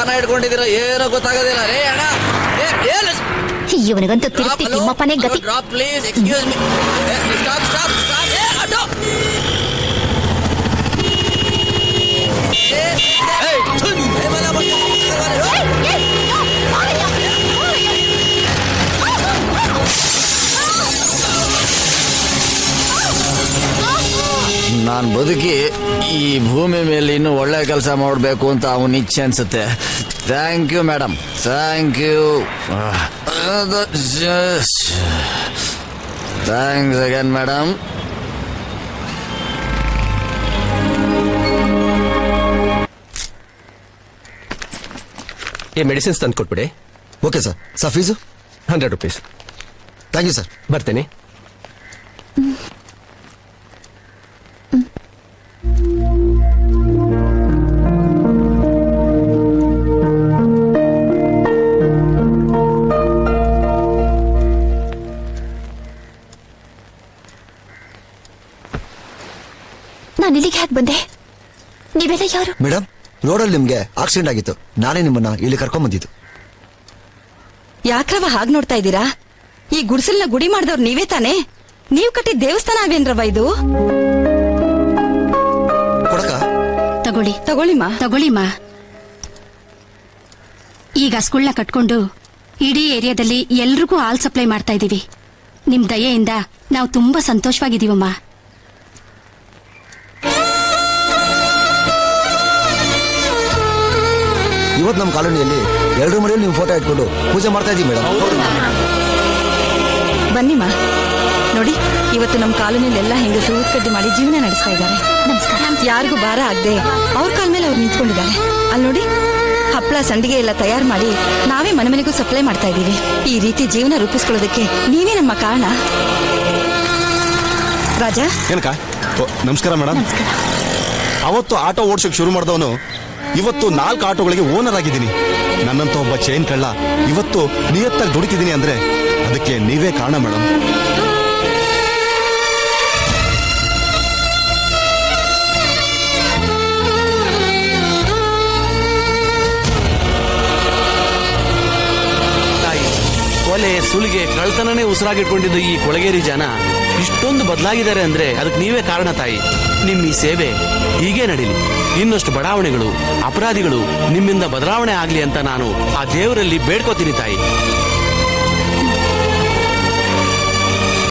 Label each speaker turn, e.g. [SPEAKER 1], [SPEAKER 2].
[SPEAKER 1] ಪಾನ ಇಟ್ಕೊಂಡಿದ್ದೀರಾ ಏನೋ ಗೊತ್ತಾಗೋದಿಲ್ಲ ರೇ ಅಣ್ಣ.
[SPEAKER 2] ಇವನಿಗಂತೂ ತಿರುಪ್ತಿ ತಿಮ್ಮಪ್ಪನೇ ಗತಿ.
[SPEAKER 1] Drop please, excuse me. Stop stop stop. Auto ನಾನು ಬದುಕಿ ಈ ಭೂಮಿ ಮೇಲೆ ಇನ್ನೂ ಒಳ್ಳೆ ಕೆಲಸ ಮಾಡಬೇಕು ಅಂತ ಅವನ ಇಚ್ಛೆ ಅನ್ಸುತ್ತೆ. Thank you madam, thank you. Thanks again madam.
[SPEAKER 3] ಈ ಮೆಡಿಸಿನ್ಸ್ ತಂದು ಕೊಟ್ಬಿಡಿ.
[SPEAKER 4] Okay sir. Sir fees?
[SPEAKER 3] 100 rupees.
[SPEAKER 4] Thank you sir.
[SPEAKER 3] ಬರ್ತೇನೆ.
[SPEAKER 2] ನಾನು ಇಲ್ಲಿಗೆ ಹೇಗೆ ಬಂದೆ? ನೀವೆಲ್ಲ ಯಾರು?
[SPEAKER 4] ಮೇಡಮ್, ರೋಡಲ್ಲಿ ನಿಮ್ಗೆ ಆಕ್ಸಿಡೆಂಟ್ ಆಗಿತ್ತು. ನಾನೇ ನಿಮ್ಮನ್ನ ಇಲ್ಲಿ ಕರ್ಕೊಂಡ್ ಬಂದಿದ್ದು.
[SPEAKER 5] ಯಾಕ್ರವ ಹಾಗ್ ನೋಡ್ತಾ ಇದ್ದೀರಾ? ಈ ಗುಡಿಸಲ್ನ ಗುಡಿ ಮಾಡಿದವ್ರು ನೀವೇ ತಾನೇ? ನೀವ್ ಕಟ್ಟಿದ ದೇವಸ್ಥಾನ ಅವೇನ್ರವ ಇದು?
[SPEAKER 4] ಕೊಡಕ
[SPEAKER 2] ತಗೊಳ್ಳಿ
[SPEAKER 5] ತಗೊಳ್ಳಿಮ್ಮ.
[SPEAKER 2] ತಗೊಳ್ಳಿಮ್ಮ. ಈಗ ಸ್ಕೂಲ್ನ ಕಟ್ಕೊಂಡು ಇಡೀ ಏರಿಯಾದಲ್ಲಿ ಎಲ್ರಿಗೂ ಹಾಲ್ ಸಪ್ಲೈ ಮಾಡ್ತಾ ಇದೀವಿ. ನಿಮ್ ದಯೆಯಿಂದ ನಾವು ತುಂಬಾ ಸಂತೋಷವಾಗಿದ್ದೀವಮ್ಮ.
[SPEAKER 4] ಇವತ್ತು ನಮ್ಮ ಕಾಲೋನಿಯಲ್ಲಿ 2 ಮನೆಯಲ್ಲಿ ನೀವು ಫೋಟೋ ಇಟ್ಕೊಂಡು ಪೂಜೆ ಮಾಡ್ತಾ ಇದೀವಿ ಮೇಡಮ್.
[SPEAKER 5] ಬನ್ನಿಮ್ಮ. ನೋಡಿ, ಇವತ್ತು ನಮ್ಮ ಕಾಲೋನಿಯಲ್ಲೆಲ್ಲ ಹೆಂಗಸರು ಊದ್ಕಡ್ಡಿ ಮಾಡಿ ಜೀವನ ನಡೆಸ್ತಾ ಇದ್ದಾರೆ.
[SPEAKER 2] ನಮಸ್ಕಾರ.
[SPEAKER 5] ಯಾರಿಗೂ ಭಾರ ಆಗದೆ ಅವ್ರ ಕಾಲ ಮೇಲೆ ಅವ್ರು ನಿಂತ್ಕೊಂಡಿದ್ದಾರೆ. ಅಲ್ಲಿ ನೋಡಿ, ಹಪ್ಪಳ ಸಂಡಿಗೆ ಎಲ್ಲ ತಯಾರು ಮಾಡಿ ನಾವೇ ಮನೆ ಮನೆಗೂ ಸಪ್ಲೈ ಮಾಡ್ತಾ ಇದೀವಿ. ಈ ರೀತಿ ಜೀವನ ರೂಪಿಸ್ಕೊಳ್ಳೋದಕ್ಕೆ ನೀವೇ ನಮ್ಮ ಕಾರಣ. ರಾಜ.
[SPEAKER 6] ಏನಕ್ಕ? ನಮಸ್ಕಾರ ಮೇಡಮ್. ಅವತ್ತು ಆಟೋ ಓಡಿಸೋಕೆ ಶುರು ಮಾಡಿದವನು ಇವತ್ತು 4 ಆಟೋಗಳಿಗೆ ಓನರ್ ಆಗಿದ್ದೀನಿ. ನನ್ನಂತ ಒಬ್ಬ ಚೈನ್ ಕಳ್ಳ ಇವತ್ತು ನಿಯತ್ತಾಗಿ ದುಡಿತಿದ್ದೀನಿ ಅಂದ್ರೆ ಅದಕ್ಕೆ ನೀವೇ ಕಾರಣ ಮೇಡಮ್.
[SPEAKER 1] ಕೊಲೆ ಸುಲಿಗೆ ಕಳ್ತನನೇ ಉಸಿರಾಗಿಟ್ಕೊಂಡಿದ್ದು ಈ ಕೊಳಗೇರಿ ಜನ ಇಷ್ಟೊಂದು ಬದಲಾಗಿದ್ದಾರೆ ಅಂದ್ರೆ ಅದಕ್ಕೆ ನೀವೇ ಕಾರಣ ತಾಯಿ. ನಿಮ್ಮ ಈ ಸೇವೆ ಹೀಗೆ ನಡೀಲಿ. ಇನ್ನಷ್ಟು ಬಡಾವಣೆಗಳು, ಅಪರಾಧಿಗಳು ನಿಮ್ಮಿಂದ ಬದಲಾವಣೆ ಆಗ್ಲಿ ಅಂತ ನಾನು ಆ ದೇವರಲ್ಲಿ ಬೇಡ್ಕೋತೀನಿ ತಾಯಿ.